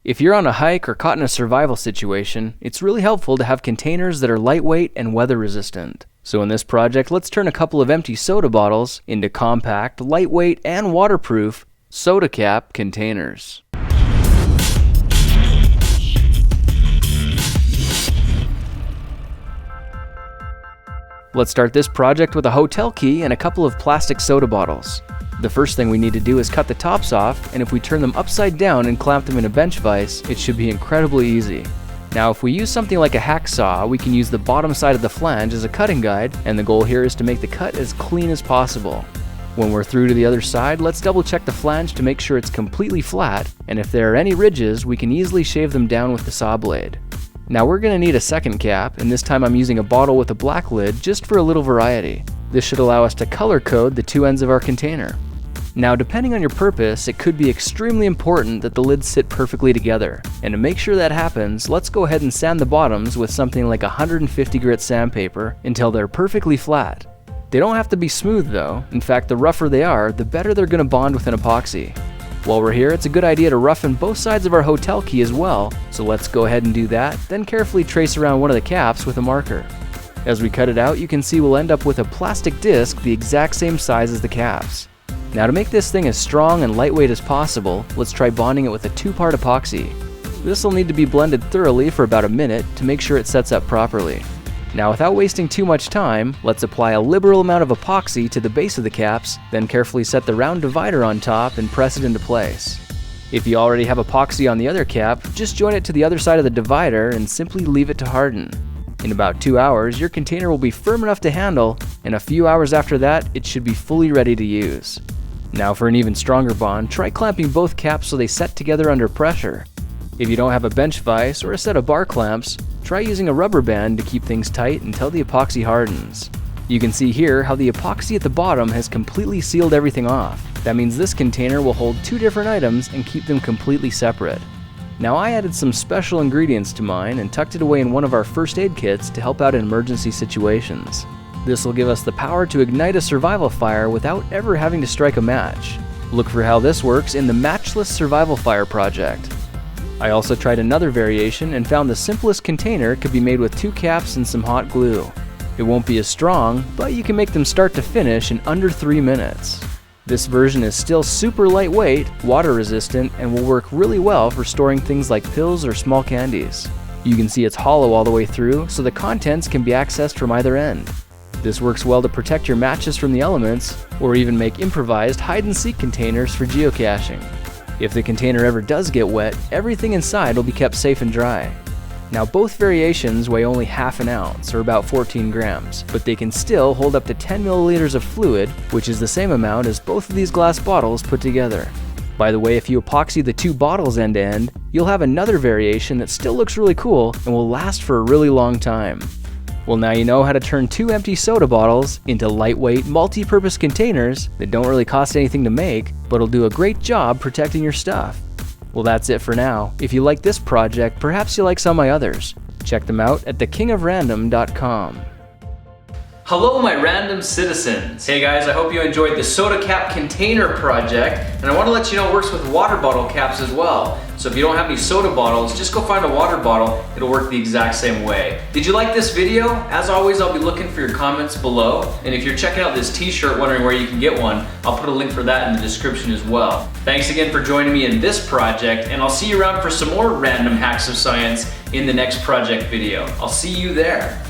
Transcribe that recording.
If you're on a hike or caught in a survival situation, it's really helpful to have containers that are lightweight and weather resistant. So in this project, let's turn a couple of empty soda bottles into compact, lightweight, and waterproof soda cap containers. Let's start this project with a hotel key and a couple of plastic soda bottles. The first thing we need to do is cut the tops off, and if we turn them upside down and clamp them in a bench vise, it should be incredibly easy. Now if we use something like a hacksaw, we can use the bottom side of the flange as a cutting guide, and the goal here is to make the cut as clean as possible. When we're through to the other side, let's double check the flange to make sure it's completely flat, and if there are any ridges, we can easily shave them down with the saw blade. Now we're going to need a second cap, and this time I'm using a bottle with a black lid just for a little variety. This should allow us to color code the two ends of our container. Now depending on your purpose, it could be extremely important that the lids sit perfectly together, and to make sure that happens, let's go ahead and sand the bottoms with something like 150 grit sandpaper until they're perfectly flat. They don't have to be smooth though. In fact, the rougher they are, the better they're going to bond with an epoxy. While we're here, it's a good idea to roughen both sides of our hotel key as well, so let's go ahead and do that, then carefully trace around one of the caps with a marker. As we cut it out, you can see we'll end up with a plastic disc the exact same size as the caps. Now to make this thing as strong and lightweight as possible, let's try bonding it with a 2-part epoxy. This will need to be blended thoroughly for about a minute to make sure it sets up properly. Now without wasting too much time, let's apply a liberal amount of epoxy to the base of the caps, then carefully set the round divider on top and press it into place. If you already have epoxy on the other cap, just join it to the other side of the divider and simply leave it to harden. In about 2 hours, your container will be firm enough to handle, and a few hours after that, it should be fully ready to use. Now for an even stronger bond, try clamping both caps so they set together under pressure. If you don't have a bench vise or a set of bar clamps, try using a rubber band to keep things tight until the epoxy hardens. You can see here how the epoxy at the bottom has completely sealed everything off. That means this container will hold 2 different items and keep them completely separate. Now I added some special ingredients to mine and tucked it away in one of our first aid kits to help out in emergency situations. This will give us the power to ignite a survival fire without ever having to strike a match. Look for how this works in the Matchless Survival Fire project. I also tried another variation and found the simplest container could be made with 2 caps and some hot glue. It won't be as strong, but you can make them start to finish in under 3 minutes. This version is still super lightweight, water resistant, and will work really well for storing things like pills or small candies. You can see it's hollow all the way through, so the contents can be accessed from either end. This works well to protect your matches from the elements, or even make improvised hide-and-seek containers for geocaching. If the container ever does get wet, everything inside will be kept safe and dry. Now both variations weigh only half an ounce, or about 14 grams, but they can still hold up to 10 milliliters of fluid, which is the same amount as both of these glass bottles put together. By the way, if you epoxy the 2 bottles end to end, you'll have another variation that still looks really cool and will last for a really long time. Well, now you know how to turn 2 empty soda bottles into lightweight, multi-purpose containers that don't really cost anything to make, but will do a great job protecting your stuff. Well, that's it for now. If you like this project, perhaps you like some of my others. Check them out at thekingofrandom.com. Hello my random citizens. Hey guys, I hope you enjoyed the soda cap container project, and I want to let you know it works with water bottle caps as well. So if you don't have any soda bottles, just go find a water bottle. It'll work the exact same way. Did you like this video? As always, I'll be looking for your comments below. And if you're checking out this t-shirt wondering where you can get one, I'll put a link for that in the description as well. Thanks again for joining me in this project, and I'll see you around for some more random hacks of science in the next project video. I'll see you there.